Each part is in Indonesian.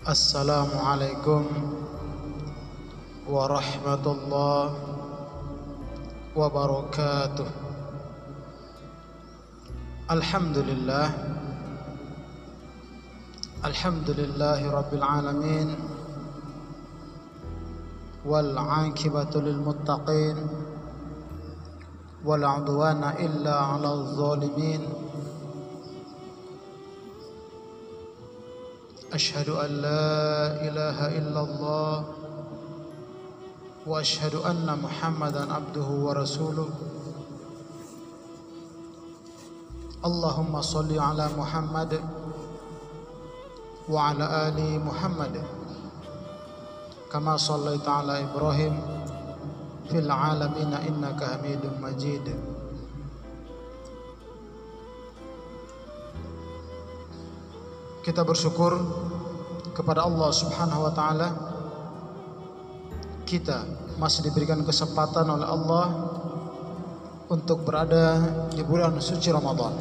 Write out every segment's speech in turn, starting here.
Assalamualaikum warahmatullahi wabarakatuh. Alhamdulillahi rabbil alamin, wal 'aqibatu lil muttaqin, wala 'udwana illa 'alal zalimin. Asyhadu an la ilaha illallah wa asyhadu anna Muhammadan abduhu wa rasuluh. Allahumma shalli ala Muhammad wa ala ali Muhammad kama shallaita ala Ibrahim fil alamin innaka Hamidum Majid. Kita bersyukur kepada Allah Subhanahu wa taala, kita masih diberikan kesempatan oleh Allah untuk berada di bulan suci Ramadan.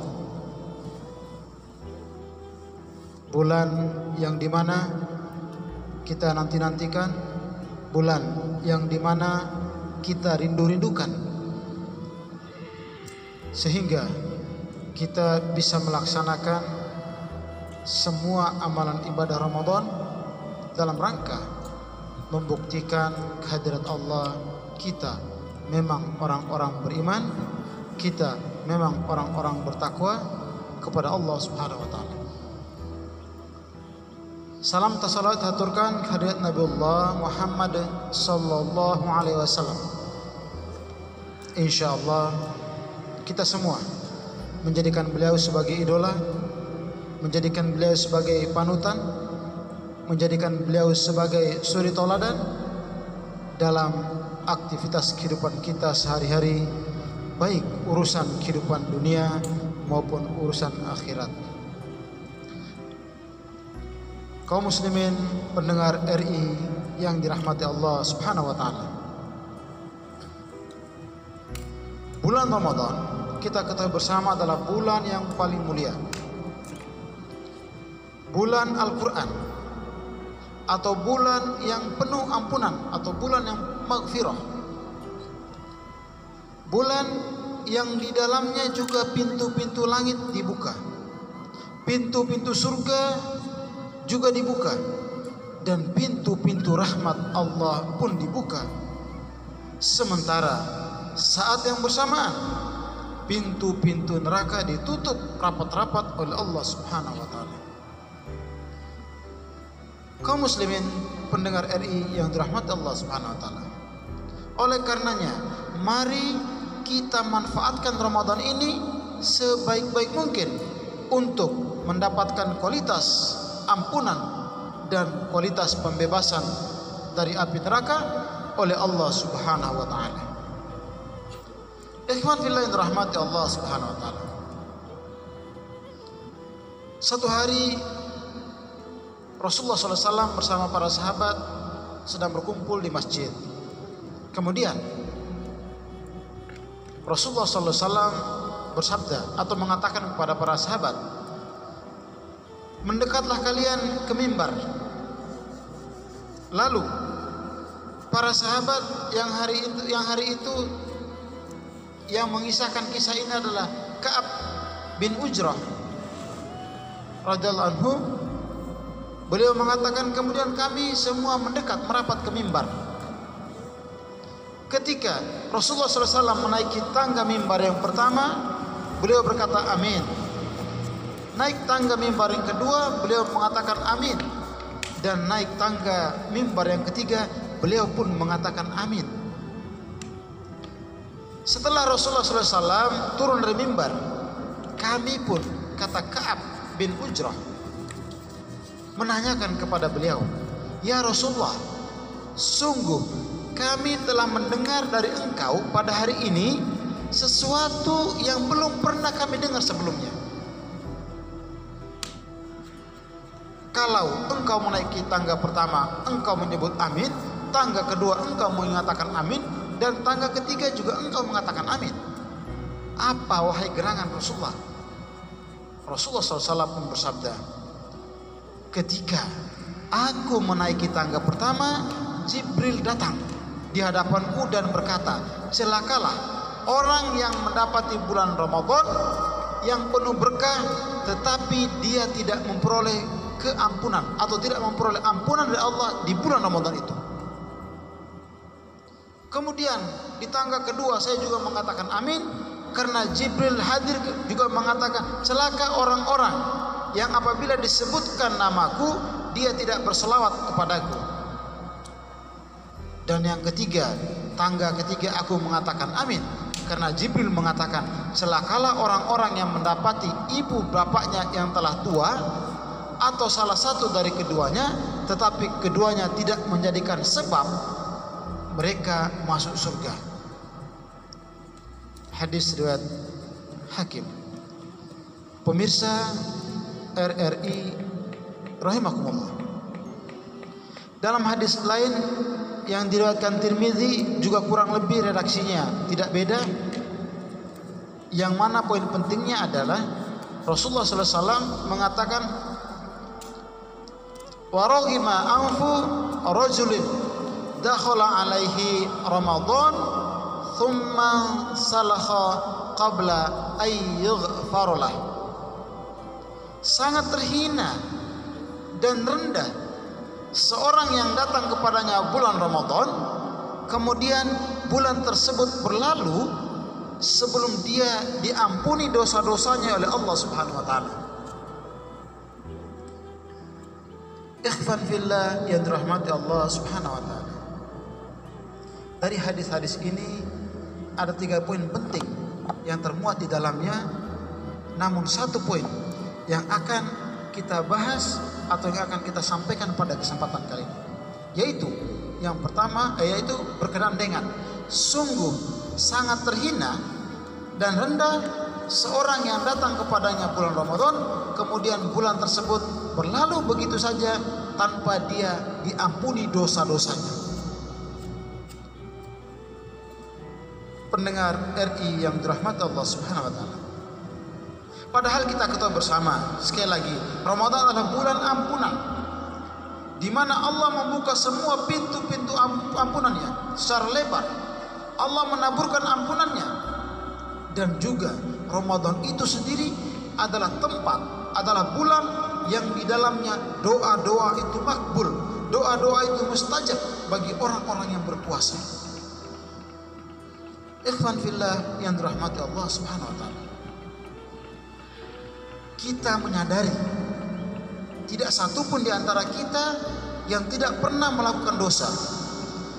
Bulan yang dimana kita nanti-nantikan, bulan yang dimana kita rindu-rindukan, sehingga kita bisa melaksanakan semua amalan ibadah Ramadan dalam rangka membuktikan kehadirat Allah. Kita memang orang-orang beriman, kita memang orang-orang bertakwa kepada Allah Subhanahu wa taala. Salam tasalawat haturkan kehadirat Nabiullah Muhammad sallallahu alaihi wasallam. Insyaallah kita semua menjadikan beliau sebagai idola, menjadikan beliau sebagai panutan, menjadikan beliau sebagai suri tauladan dalam aktivitas kehidupan kita sehari-hari, baik urusan kehidupan dunia maupun urusan akhirat. Kaum muslimin pendengar RI yang dirahmati Allah Subhanahu wa taala. Bulan Ramadan kita ketahui bersama adalah bulan yang paling mulia, bulan Al-Quran, atau bulan yang penuh ampunan, atau bulan yang maghfirah, bulan yang di dalamnya juga pintu-pintu langit dibuka, pintu-pintu surga juga dibuka, dan pintu-pintu rahmat Allah pun dibuka. Sementara saat yang bersamaan pintu-pintu neraka ditutup rapat-rapat oleh Allah Subhanahu wa taala. Kaum muslimin pendengar RI yang dirahmati Allah Subhanahu wa taala. Oleh karenanya, mari kita manfaatkan Ramadan ini sebaik-baik mungkin untuk mendapatkan kualitas ampunan dan kualitas pembebasan dari api neraka oleh Allah Subhanahu wa taala. Ikhwan fillah yang dirahmati Allah Subhanahu wa taala. Satu hari Rasulullah SAW bersama para sahabat sedang berkumpul di masjid. Kemudian Rasulullah SAW bersabda atau mengatakan kepada para sahabat, mendekatlah kalian ke mimbar. Lalu para sahabat yang hari itu yang mengisahkan kisah ini adalah Ka'ab bin Ujrah radhiyallahu anhu. Beliau mengatakan, kemudian kami semua mendekat merapat ke mimbar. Ketika Rasulullah SAW menaiki tangga mimbar yang pertama, beliau berkata amin. Naik tangga mimbar yang kedua, beliau mengatakan amin. Dan naik tangga mimbar yang ketiga, beliau pun mengatakan amin. Setelah Rasulullah SAW turun dari mimbar, kami pun, kata Ka'ab bin Ujrah, menanyakan kepada beliau, ya Rasulullah, sungguh kami telah mendengar dari engkau pada hari ini sesuatu yang belum pernah kami dengar sebelumnya. Kalau engkau menaiki tangga pertama engkau menyebut amin, tangga kedua engkau mengatakan amin, dan tangga ketiga juga engkau mengatakan amin. Apa wahai gerangan Rasulullah? Rasulullah SAW pun bersabda, ketika aku menaiki tangga pertama, Jibril datang di hadapanku dan berkata, celakalah orang yang mendapati bulan Ramadan yang penuh berkah, tetapi dia tidak memperoleh keampunan atau tidak memperoleh ampunan dari Allah di bulan Ramadan itu. Kemudian di tangga kedua saya juga mengatakan amin, karena Jibril hadir juga mengatakan, celaka orang-orang yang apabila disebutkan namaku dia tidak berselawat kepadaku. Dan yang ketiga, tangga ketiga aku mengatakan amin, karena Jibril mengatakan, celakalah orang-orang yang mendapati ibu bapaknya yang telah tua atau salah satu dari keduanya, tetapi keduanya tidak menjadikan sebab mereka masuk surga. Hadis riwayat Hakim. Pemirsa RRI rahimakumullah. Dalam hadis lain yang diriwayatkan Tirmidzi juga kurang lebih redaksinya tidak beda. Yang mana poin pentingnya adalah Rasulullah sallallahu alaihi wasallam mengatakan, wa raghima anfu rajulin dakhala alaihi Ramadan thumma salakha qabla ay yughfarlah. Sangat terhina dan rendah seorang yang datang kepadanya bulan Ramadan, kemudian bulan tersebut berlalu sebelum dia diampuni dosa-dosanya oleh Allah Subhanahu wa taala. Ikhwan fillah yang dirahmati Allah Subhanahu wa taala. Dari hadis-hadis ini ada 3 poin penting yang termuat di dalamnya, namun 1 poin yang akan kita bahas atau yang akan kita sampaikan pada kesempatan kali ini, yaitu yang pertama, yaitu berkenaan dengan sungguh sangat terhina dan rendah seorang yang datang kepadanya bulan Ramadan, kemudian bulan tersebut berlalu begitu saja tanpa dia diampuni dosa-dosanya. Pendengar RI yang dirahmati Allah Subhanahu wa taala. Padahal kita ketahui bersama, sekali lagi, Ramadan adalah bulan ampunan, di mana Allah membuka semua pintu-pintu ampunannya secara lebar. Allah menaburkan ampunannya, dan juga Ramadan itu sendiri adalah tempat, adalah bulan yang di dalamnya doa-doa itu makbul, doa-doa itu mustajab bagi orang-orang yang berpuasa. Ikhwan fillah yang dirahmati Allah Subhanahu wa taala. Kita menyadari tidak satupun di antara kita yang tidak pernah melakukan dosa.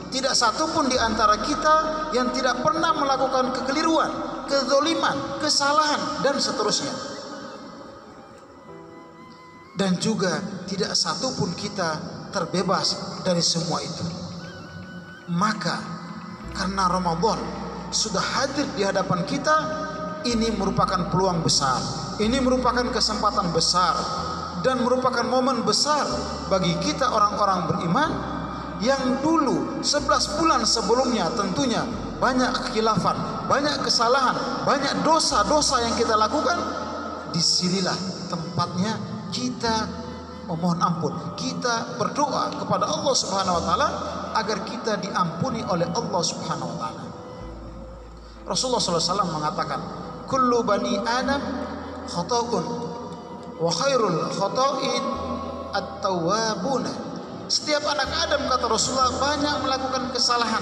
Tidak satupun di antara kita yang tidak pernah melakukan kekeliruan, kezaliman, kesalahan dan seterusnya. Dan juga tidak satupun kita terbebas dari semua itu. Maka karena Ramadan sudah hadir di hadapan kita, ini merupakan peluang besar, ini merupakan kesempatan besar, dan merupakan momen besar bagi kita orang-orang beriman yang dulu 11 bulan sebelumnya tentunya banyak kekhilafan, banyak kesalahan, banyak dosa-dosa yang kita lakukan. Disinilah tempatnya kita memohon ampun, kita berdoa kepada Allah Subhanahu wa taala agar kita diampuni oleh Allah Subhanahu wa taala. Rasulullah SAW mengatakan, kullu bani Adam khata'un wa khairul khata'in at-tawwabuna. Setiap anak Adam, kata Rasulullah, banyak melakukan kesalahan,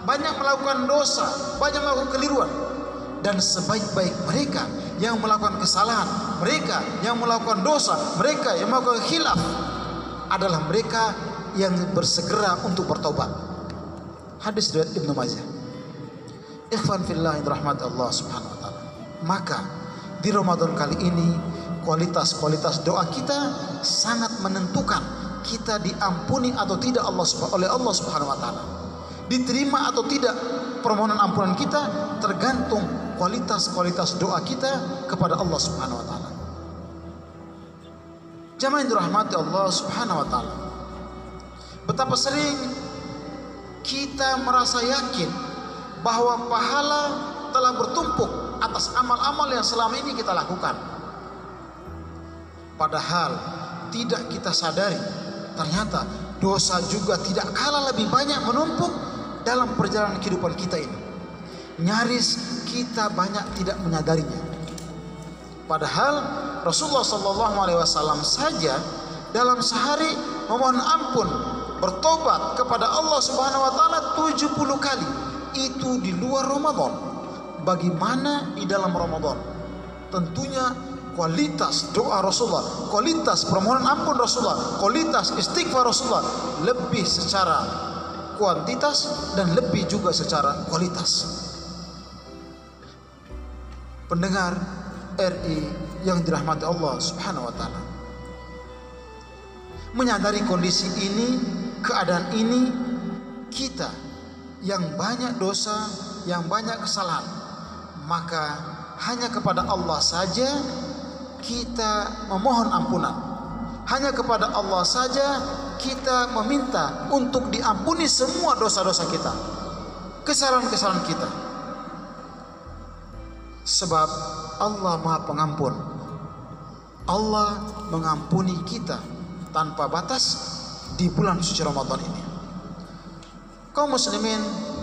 banyak melakukan dosa, banyak melakukan keliruan, dan sebaik-baik mereka yang melakukan kesalahan, mereka yang melakukan dosa, mereka yang melakukan khilaf adalah mereka yang bersegera untuk bertobat. Hadis riwayat Ibnu Majah. Ikhwan fillah yang dirahmati Allah Subhanahu wa taala. Maka di Ramadan kali ini kualitas-kualitas doa kita sangat menentukan kita diampuni atau tidak oleh Allah Subhanahu wa taala. Diterima atau tidak permohonan ampunan kita tergantung kualitas-kualitas doa kita kepada Allah Subhanahu wa taala. Jamaah yang dirahmati Allah Subhanahu wa taala. Betapa sering kita merasa yakin bahwa pahala telah bertumpuk atas amal-amal yang selama ini kita lakukan. Padahal tidak kita sadari, ternyata dosa juga tidak kalah lebih banyak menumpuk dalam perjalanan kehidupan kita ini. Nyaris kita banyak tidak menyadarinya. Padahal Rasulullah SAW saja dalam sehari memohon ampun, bertobat kepada Allah Subhanahu wa taala 70 kali. Itu di luar Ramadan. Bagaimana di dalam Ramadan? Tentunya kualitas doa Rasulullah, kualitas permohonan ampun Rasulullah, kualitas istighfar Rasulullah lebih secara kuantitas dan lebih juga secara kualitas. Pendengar RI yang dirahmati Allah Subhanahu wa taala, menyadari kondisi ini, keadaan ini, kita yang banyak dosa, yang banyak kesalahan, maka hanya kepada Allah saja kita memohon ampunan. Hanya kepada Allah saja kita meminta untuk diampuni semua dosa-dosa kita, kesalahan-kesalahan kita. Sebab Allah Maha Pengampun. Allah mengampuni kita tanpa batas di bulan suci Ramadan ini. Kaum muslimin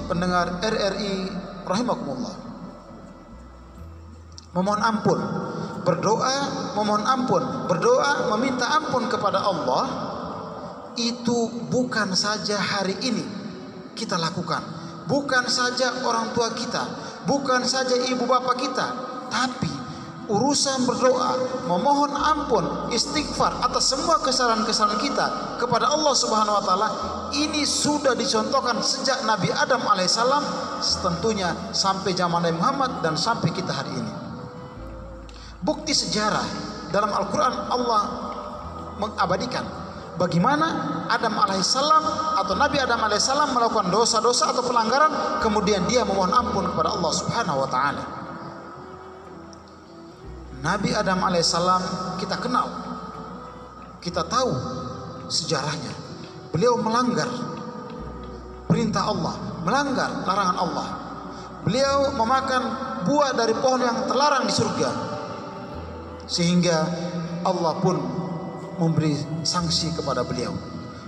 pendengar RRI rahimakumullah, memohon ampun, berdoa, memohon ampun, berdoa, meminta ampun kepada Allah, itu bukan saja hari ini kita lakukan, bukan saja orang tua kita, bukan saja ibu bapak kita, tapi urusan berdoa, memohon ampun, istighfar atas semua kesalahan-kesalahan kita kepada Allah Subhanahu wa taala, ini sudah dicontohkan sejak Nabi Adam alaihissalam, tentunya sampai zaman Nabi Muhammad dan sampai kita hari ini. Bukti sejarah dalam Al-Quran, Allah mengabadikan bagaimana Adam alaihissalam atau Nabi Adam alaihissalam melakukan dosa-dosa atau pelanggaran, kemudian dia memohon ampun kepada Allah Subhanahu wa taala. Nabi Adam alaihissalam kita kenal, kita tahu sejarahnya. Beliau melanggar perintah Allah, melanggar larangan Allah. Beliau memakan buah dari pohon yang terlarang di surga, sehingga Allah pun memberi sanksi kepada beliau.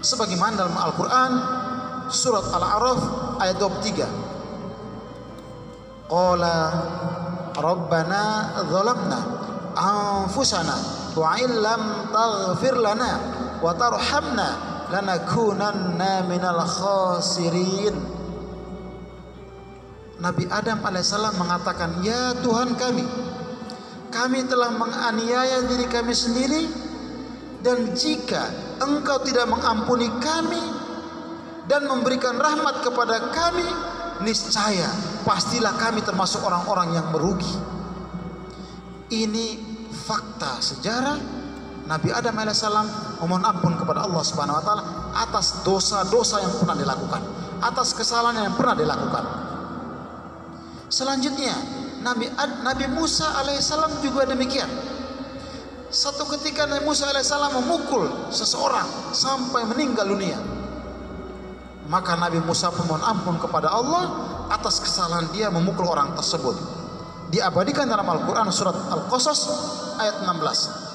Sebagaimana dalam Al-Quran surat Al-A'raf ayat 23, Qala Rabbana zalamna anfusana wa illam taghfir lana wa tarhamna lanakunanna minal khasirin. Nabi Adam alaihissalam mengatakan, ya Tuhan kami telah menganiaya diri kami sendiri, dan jika Engkau tidak mengampuni kami dan memberikan rahmat kepada kami, niscaya pastilah kami termasuk orang-orang yang merugi. Ini fakta sejarah. Nabi Adam alaihissalam memohon ampun kepada Allah Subhanahu wa taala atas dosa-dosa yang pernah dilakukan, atas kesalahan yang pernah dilakukan. Selanjutnya Nabi Musa alaihissalam juga demikian. Satu ketika Nabi Musa alaihissalam memukul seseorang sampai meninggal dunia, maka Nabi Musa pun mohon ampun kepada Allah atas kesalahan dia memukul orang tersebut. Diabadikan dalam Al-Quran surat Al-Qasas ayat 16.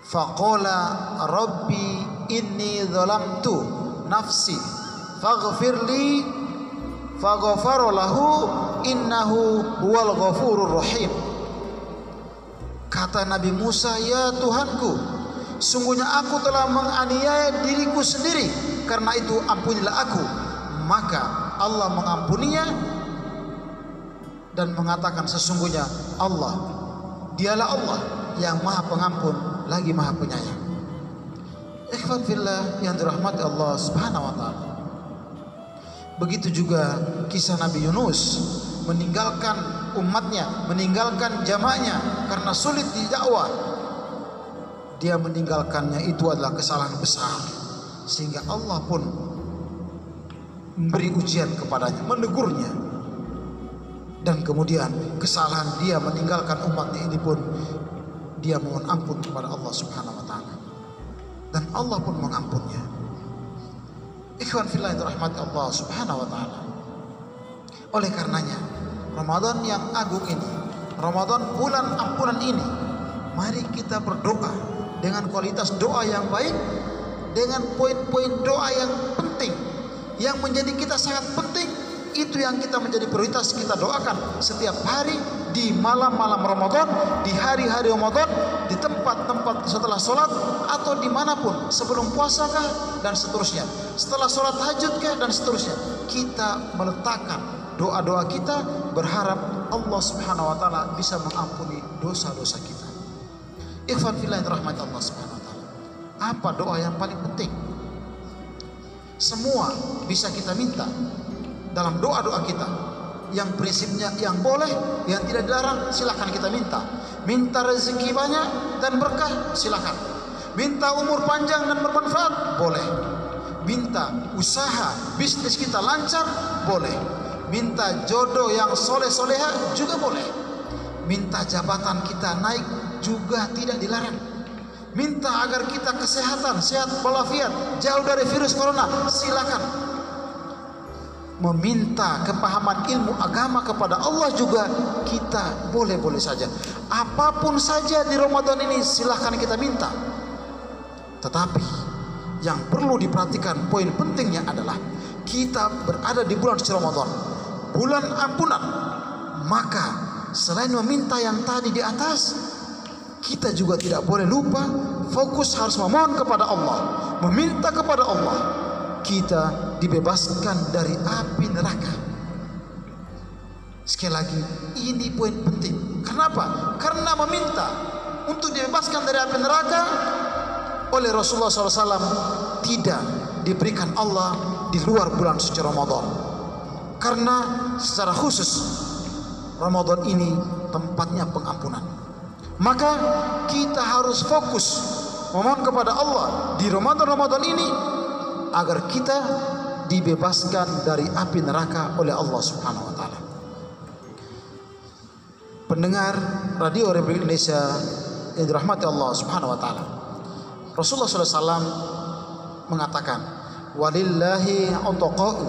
Faqala Rabbi inni zalamtu nafsi faghfirli faghfara lahu innahu huwal ghafurur rahim. Kata Nabi Musa, ya Tuhanku, sungguhnya aku telah menganiaya diriku sendiri, karena itu ampunilah aku. Maka Allah mengampuninya dan mengatakan, sesungguhnya Allah, dialah Allah yang Maha Pengampun lagi Maha Penyayang. Ikhwan fillah yang dirahmati Allah Subhanahu wa taala. Begitu juga kisah Nabi Yunus meninggalkan umatnya, meninggalkan jamaahnya karena sulit didakwah. Dia meninggalkannya itu adalah kesalahan besar, sehingga Allah pun memberi ujian kepadanya, menegurnya. Dan kemudian kesalahan dia meninggalkan umatnya ini pun dia mohon ampun kepada Allah Subhanahu wa taala, dan Allah pun mengampunnya. Ikhwan fillah yang dirahmati Allah Subhanahu wa taala. Oleh karenanya, Ramadan yang agung ini, Ramadan bulan ampunan ini, mari kita berdoa, dengan kualitas doa yang baik, dengan poin-poin doa yang penting, yang menjadi kita sangat penting. Itu yang kita menjadi prioritas kita doakan setiap hari, di malam-malam Ramadan, di hari-hari Ramadan, di tempat-tempat setelah sholat, atau dimanapun, sebelum puasa kah, dan seterusnya, setelah sholat tahajud kah, dan seterusnya. Kita meletakkan doa-doa kita, berharap Allah Subhanahu wa Ta'ala bisa mengampuni dosa-dosa kita. Ikhwan fillah yang dirahmati Allah Subhanahu wa Ta'ala, apa doa yang paling penting? Semua bisa kita minta dalam doa-doa kita, yang prinsipnya yang boleh, yang tidak dilarang, silakan kita minta. Minta rezeki banyak dan berkah, silakan. Minta umur panjang dan bermanfaat, boleh. Minta usaha bisnis kita lancar, boleh. Minta jodoh yang soleh-soleha juga boleh. Minta jabatan kita naik juga tidak dilarang. Minta agar kita kesehatan, sehat walafiat, jauh dari virus corona, silakan. Meminta kepahaman ilmu agama kepada Allah juga kita boleh-boleh saja. Apapun saja di Ramadan ini silahkan kita minta. Tetapi yang perlu diperhatikan, poin pentingnya adalah kita berada di bulan suci Ramadan, bulan ampunan. Maka selain meminta yang tadi di atas, kita juga tidak boleh lupa fokus harus memohon kepada Allah, meminta kepada Allah kita dibebaskan dari api neraka. Sekali lagi, ini poin penting. Kenapa? Karena meminta untuk dibebaskan dari api neraka oleh Rasulullah SAW tidak diberikan Allah di luar bulan suci Ramadan. Karena secara khusus Ramadan ini tempatnya pengampunan. Maka kita harus fokus memohon kepada Allah di Ramadan ini agar kita dibebaskan dari api neraka oleh Allah Subhanahu wa Ta'ala. Pendengar Radio Republik Indonesia yang dirahmati Allah Subhanahu wa Ta'ala, Rasulullah SAW mengatakan, walillahi utaqa'u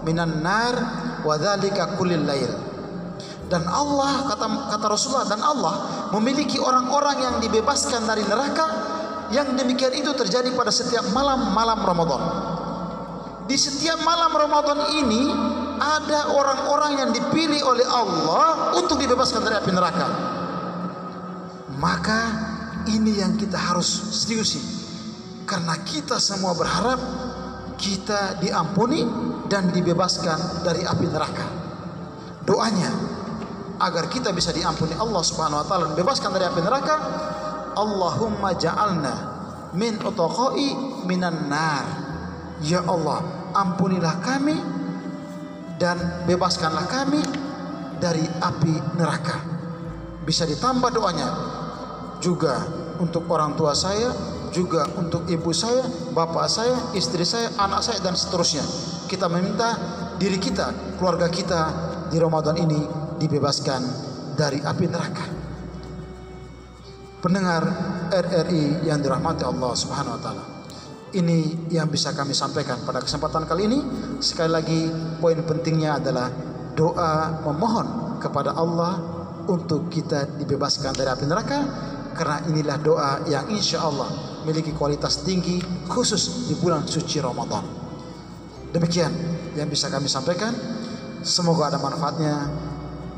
minan nar wa dzalika kullil lail. Dan Allah, kata Rasulullah, dan Allah memiliki orang-orang yang dibebaskan dari neraka. Yang demikian itu terjadi pada setiap malam-malam Ramadan. Di setiap malam Ramadan ini ada orang-orang yang dipilih oleh Allah untuk dibebaskan dari api neraka. Maka ini yang kita harus seriusi, karena kita semua berharap kita diampuni dan dibebaskan dari api neraka. Doanya agar kita bisa diampuni Allah Subhanahu wa Ta'ala dan dibebaskan dari api neraka, Allahumma ja'alna min utaqa'i minan nar. Ya Allah, ampunilah kami dan bebaskanlah kami dari api neraka. Bisa ditambah doanya juga untuk orang tua saya, juga untuk ibu saya, bapak saya, istri saya, anak saya, dan seterusnya. Kita meminta diri kita, keluarga kita di Ramadan ini dibebaskan dari api neraka. Pendengar RRI yang dirahmati Allah Subhanahu wa Ta'ala, ini yang bisa kami sampaikan pada kesempatan kali ini. Sekali lagi, poin pentingnya adalah doa memohon kepada Allah untuk kita dibebaskan dari api neraka, karena inilah doa yang insya Allah memiliki kualitas tinggi khusus di bulan suci Ramadan. Demikian yang bisa kami sampaikan. Semoga ada manfaatnya.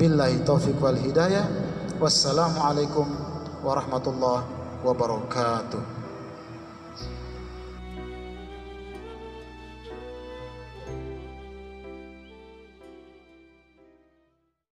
Billahi taufiq wal hidayah. Wassalamualaikum warahmatullahi wabarakatuh.